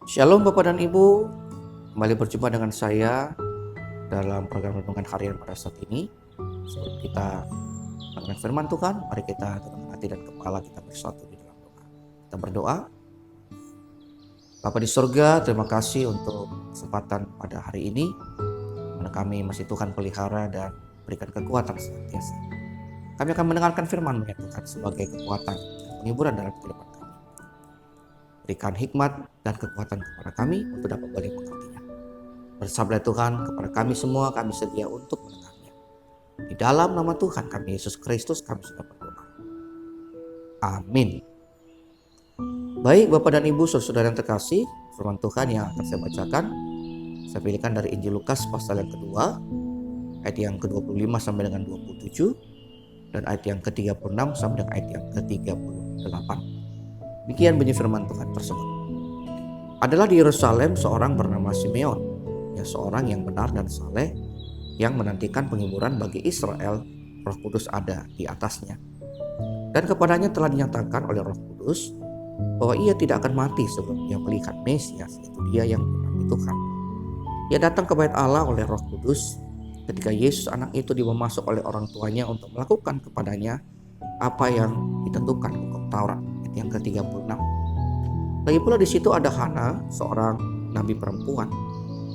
Shalom Bapak dan Ibu, kembali berjumpa dengan saya dalam program renungan harian pada saat ini. Sebelum kita mendengar firman Tuhan, mari kita tenangkan hati dan kepala kita bersatu di dalam doa. Kita berdoa. Bapa di surga, terima kasih untuk kesempatan pada hari ini, mana kami masih Tuhan pelihara dan berikan kekuatan senantiasa. Kami akan mendengarkan firman-Mu ya Tuhan sebagai kekuatan dan penghiburan dalam kehidupan kami. Berikan hikmat dan kekuatan kepada kami untuk dapat boleh mengertinya. Bersabda Tuhan kepada kami semua, kami sedia untuk mendengarnya. Di dalam nama Tuhan kami Yesus Kristus kami sudah berdoa. Amin. Baik Bapak dan Ibu, saudara-saudara yang terkasih, firman Tuhan yang akan saya bacakan, saya pilihkan dari Injil Lukas pasal yang kedua, ayat yang ke-25 sampai dengan 27, dan ayat yang ke-36 sampai dengan ayat yang ke-38. Demikian bunyi firman Tuhan tersebut. Adalah di Yerusalem seorang bernama Simeon, seorang yang benar dan saleh, yang menantikan penghiburan bagi Israel. Roh Kudus ada di atasnya, dan kepadanya telah dinyatakan oleh Roh Kudus bahwa ia tidak akan mati sebelum ia melihat Mesias, yaitu dia yang dinamai Tuhan. Ia datang ke bait Allah oleh Roh Kudus ketika Yesus anak itu dibawa masuk oleh orang tuanya untuk melakukan kepadanya apa yang ditentukan hukum Taurat. Ayat yang ke-36. Lagi pula di situ ada Hana, seorang nabi perempuan,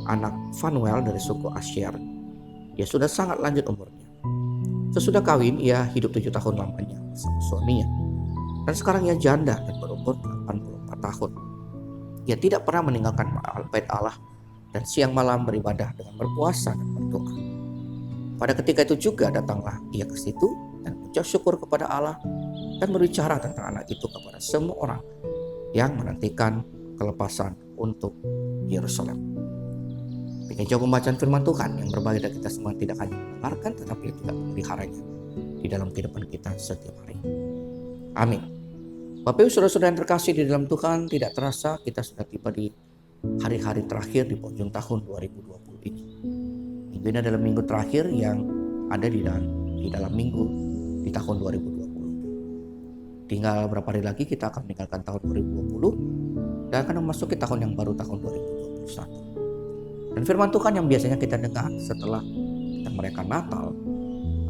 anak Fanuel dari suku Asyer. Ia sudah sangat lanjut umurnya. Sesudah kawin, ia hidup 7 tahun lamanya bersama suaminya. Dan sekarang ia janda dan berumur 84 tahun. Ia tidak pernah meninggalkan bait Allah dan siang malam beribadah dengan berpuasa dan berdoa. Pada ketika itu juga datanglah ia ke situ dan mengucap syukur kepada Allah dan berbicara tentang anak itu kepada semua orang yang menantikan kelepasan untuk Yerusalem. Demikian jauh pembacaan firman Tuhan yang berbagi dari kita semua, tidak hanya mendengarkan tetapi juga memeliharanya di dalam kehidupan kita setiap hari. Amin. Bapak Ibu saudara-saudara yang terkasih di dalam Tuhan, tidak terasa kita sudah tiba di hari-hari terakhir di penghujung tahun 2020 ini. Minggu ini adalah minggu terakhir yang ada di dalam minggu di tahun 2020. Tinggal beberapa hari lagi kita akan meninggalkan tahun 2020 dan akan memasuki tahun yang baru, tahun 2021. Dan firman Tuhan yang biasanya kita dengar setelah kita merayakan Natal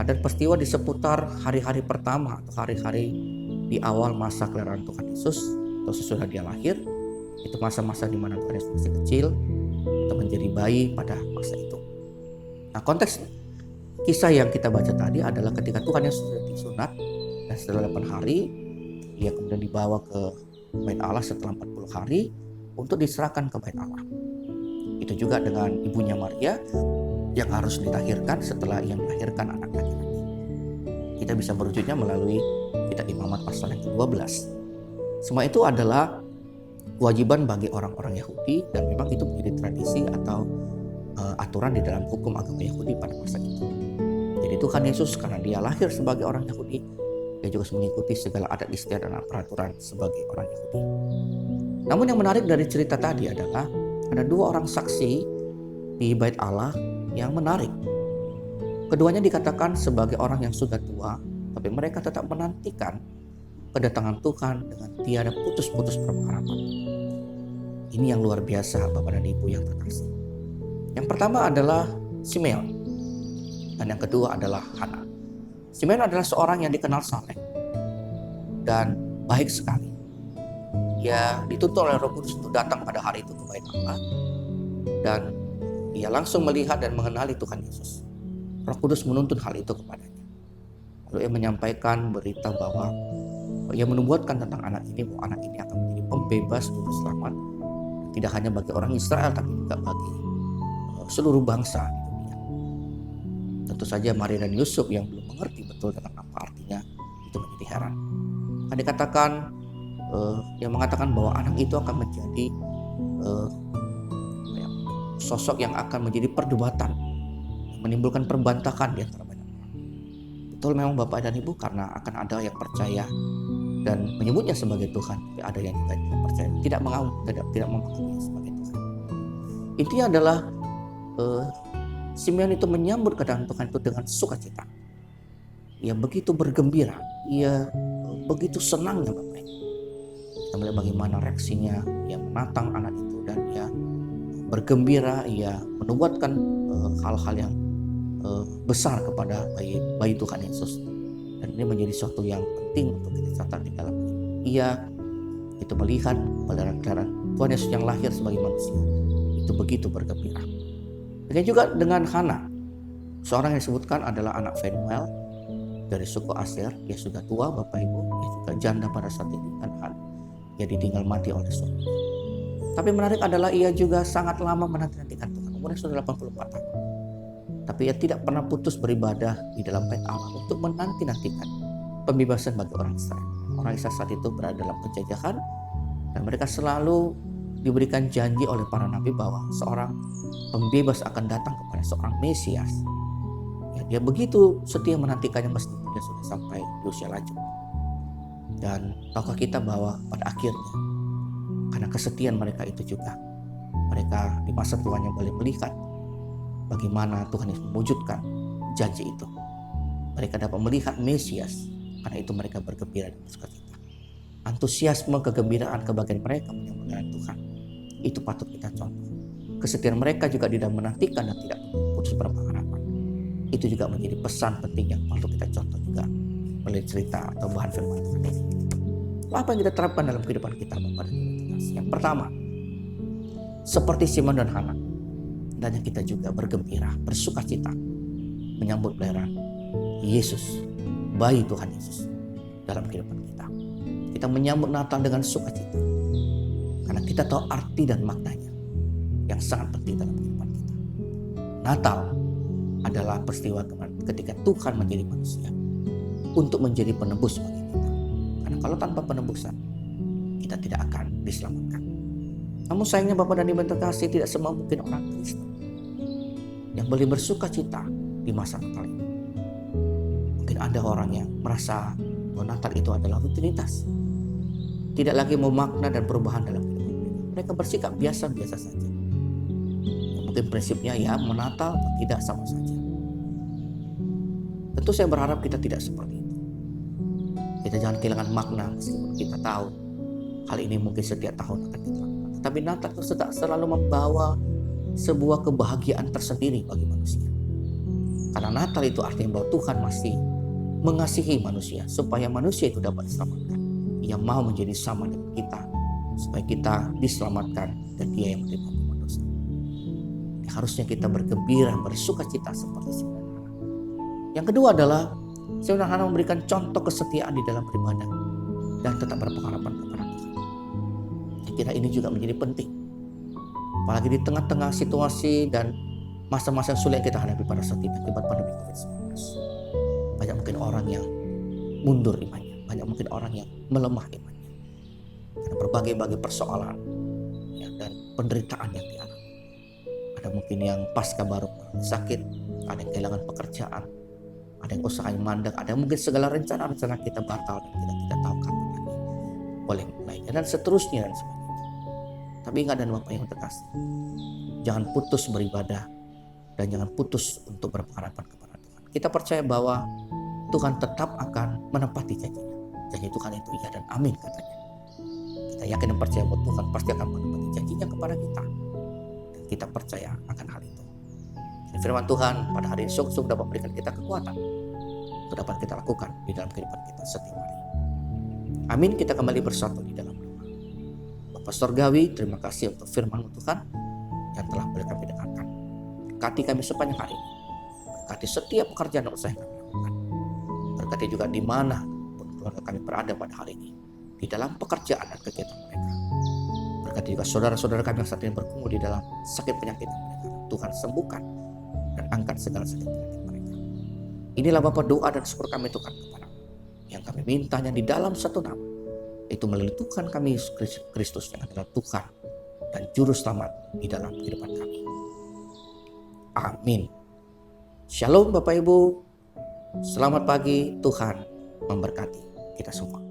ada peristiwa di seputar hari-hari pertama atau hari-hari di awal masa kelahiran Tuhan Yesus atau sesudah dia lahir. Itu masa-masa di mana Tuhan Yesus masih kecil atau menjadi bayi pada masa itu. Nah, konteks kisah yang kita baca tadi adalah ketika Tuhan Yesus sudah disunat dan setelah 8 hari dia kemudian dibawa ke bait Allah setelah 40 hari untuk diserahkan ke bait Allah. Itu juga dengan ibunya Maria yang harus ditahirkan setelah ia melahirkan anak laki-laki. Kita bisa merujuknya melalui kitab Imamat pasal yang ke-12. Semua itu adalah kewajiban bagi orang-orang Yahudi dan memang itu menjadi tradisi atau aturan di dalam hukum agama Yahudi pada masa itu. Jadi Tuhan Yesus karena dia lahir sebagai orang Yahudi, dia juga mengikuti segala adat istiadat dan peraturan sebagai orang Yahudi. Namun yang menarik dari cerita tadi adalah ada 2 orang saksi di bait Allah yang menarik. Keduanya dikatakan sebagai orang yang sudah tua, tapi mereka tetap menantikan kedatangan Tuhan dengan tiada putus-putus pengharapan. Ini yang luar biasa Bapak dan Ibu yang terkasih. Yang pertama adalah Simeon dan yang kedua adalah Hana. Simeon adalah seorang yang dikenal saleh dan baik sekali. Ia dituntut oleh Roh Kudus untuk datang pada hari itu ke bait Allah dan ia langsung melihat dan mengenali Tuhan Yesus. Roh Kudus menuntun hal itu kepadanya. Lalu ia menyampaikan berita bahwa ia menubuatkan tentang anak ini bahwa anak ini akan menjadi pembebas juru selamat tidak hanya bagi orang Israel tapi juga bagi seluruh bangsa di dunia. Tentu saja Maria dan Yusuf yang belum mengerti betul tentang apa artinya itu menjadi heran. Akan dikatakan yang mengatakan bahwa anak itu akan menjadi sosok yang akan menjadi perdebatan, menimbulkan perbantakan di antara banyak orang. Betul memang Bapak dan Ibu, karena akan ada yang percaya dan menyebutnya sebagai Tuhan, tapi ada yang tidak percaya, tidak mengakuinya sebagai Tuhan. Intinya adalah Simeon itu menyambut kedatangan Tuhan itu dengan sukacita. Ia begitu bergembira, ia begitu senangnya Bapak. Kita melihat bagaimana reaksinya, ia menatang anak itu dan ia bergembira, ia menubuatkan hal-hal yang besar kepada bayi Tuhan Yesus. Dan ini menjadi sesuatu yang penting untuk kita catat di dalam ia itu melihat pelihara Tuhan Yesus yang lahir sebagai manusia. Itu begitu bergembira. Demikian juga dengan Hana, seorang yang disebutkan adalah anak Phanuel dari suku Aser. Dia sudah tua, Bapak Ibu, dia juga janda pada saat ini, dan dia ditinggal mati oleh suaminya. Tapi menarik adalah ia juga sangat lama menanti-nantikan Tuhan. Umurnya sudah 84 tahun. Tapi ia tidak pernah putus beribadah di dalam bait Allah untuk menanti-nantikan pembebasan bagi orang Israel. Orang Israel saat itu berada dalam penjajahan, dan mereka selalu diberikan janji oleh para nabi bahwa seorang pembebas akan datang kepada seorang Mesias. Ya, dia begitu setia menantikannya meskipun dia sudah sampai di usia lanjut. Dan tahukah kita bahwa pada akhirnya, karena kesetiaan mereka itu juga, mereka di masa tuanya boleh melihat bagaimana Tuhan Yesus mewujudkan janji itu. Mereka dapat melihat Mesias, karena itu mereka bergembira dan bersukacita. Antusiasme, kegembiraan, kebahagiaan mereka menyambut Tuhan, itu patut kita contoh. Kesetiaan mereka juga tidak menantikan dan tidak putus berpengharapan. Itu juga menjadi pesan penting yang patut kita contoh juga melalui cerita atau bahan firman Tuhan ini. Apa yang kita terapkan dalam kehidupan kita, Bapak dan Ibu? Yang pertama, seperti Simon dan Hana, dan yang kita juga bergembira, bersukacita menyambut kelahiran Yesus, bayi Tuhan Yesus dalam kehidupan kita. Kita menyambut Natal dengan sukacita karena kita tahu arti dan maknanya yang sangat penting dalam kehidupan kita. Natal adalah peristiwa ketika Tuhan menjadi manusia untuk menjadi penebus bagi kita. Karena kalau tanpa penebusan, kita tidak akan diselamatkan. Namun sayangnya Bapak dan Ibu terkasih, tidak semua mungkin orang Kristen yang boleh bersukacita di masa Natal ini. Mungkin ada orang yang merasa bahwa Natal itu adalah rutinitas, tidak lagi memakna dan perubahan dalam hidup mereka. Mereka bersikap biasa-biasa saja. Mungkin prinsipnya ya menatal atau tidak sama saja. Tentu saya berharap kita tidak seperti itu. Kita jangan kehilangan makna meskipun kita tahu hal ini mungkin setiap tahun akan kita lakukan. Tetapi Natal itu selalu membawa sebuah kebahagiaan tersendiri bagi manusia. Karena Natal itu artinya bahwa Tuhan masih mengasihi manusia supaya manusia itu dapat diselamatkan. Ia mau menjadi sama dengan kita supaya kita diselamatkan dan Dia yang menerima hukuman dosa. Harusnya kita bergembira, bersukacita seperti Simon dan Hana. Yang kedua adalah Simon dan Hana memberikan contoh kesetiaan di dalam beribadah dan tetap berpengharapan kepada Tuhan. Saya kira ini juga menjadi penting, apalagi di tengah-tengah situasi dan masa-masa sulit yang kita hadapi pada saat ini akibat pandemi COVID-19. Banyak mungkin orang yang mundur imannya, banyak mungkin orang yang melemah imannya karena berbagai persoalan ya, dan penderitaan yang dialami. Ada mungkin yang pasca baru sakit, ada yang kehilangan pekerjaan, ada yang usahanya mandek, ada yang mungkin segala rencana-rencana kita batal dan kita tidak tahu kapan lagi boleh mulainya dan seterusnya dan sebagainya. Tapi ingat dan Bapak yang terkasih, jangan putus beribadah dan jangan putus untuk berpengharapan kepada Tuhan. Kita percaya bahwa Tuhan tetap akan menepati janjinya. Janji Tuhan itu iya dan amin katanya. Kita yakin dan percaya bahwa Tuhan pasti akan menepati janjinya kepada kita. Dan kita percaya akan hal itu. Dan firman Tuhan pada hari ini sungguh dapat memberikan kita kekuatan untuk dapat kita lakukan di dalam kehidupan kita setiap hari. Amin. Kita kembali bersatu di dalam doa. Bapa Surgawi, terima kasih untuk firman Tuhan yang telah boleh kami dengarkan. Berkati kami sepanjang hari ini. Berkati setiap pekerjaan dan usaha yang kami lakukan. Berkati juga di mana keluarga kami berada pada hari ini, di dalam pekerjaan dan kegiatan mereka. Berkati juga saudara-saudara kami yang saat ini bergumul di dalam sakit penyakit mereka. Tuhan sembuhkan dan angkat segala sakit penyakit mereka. Inilah Bapa doa dan syukur kami Tuhan kepada yang kami mintanya di dalam satu nama, itu melalui Tuhan kami Yesus Kristus yang adalah Tuhan dan Juru Selamat di dalam kehidupan kami. Amin. Shalom Bapak Ibu. Selamat pagi, Tuhan memberkati kita semua.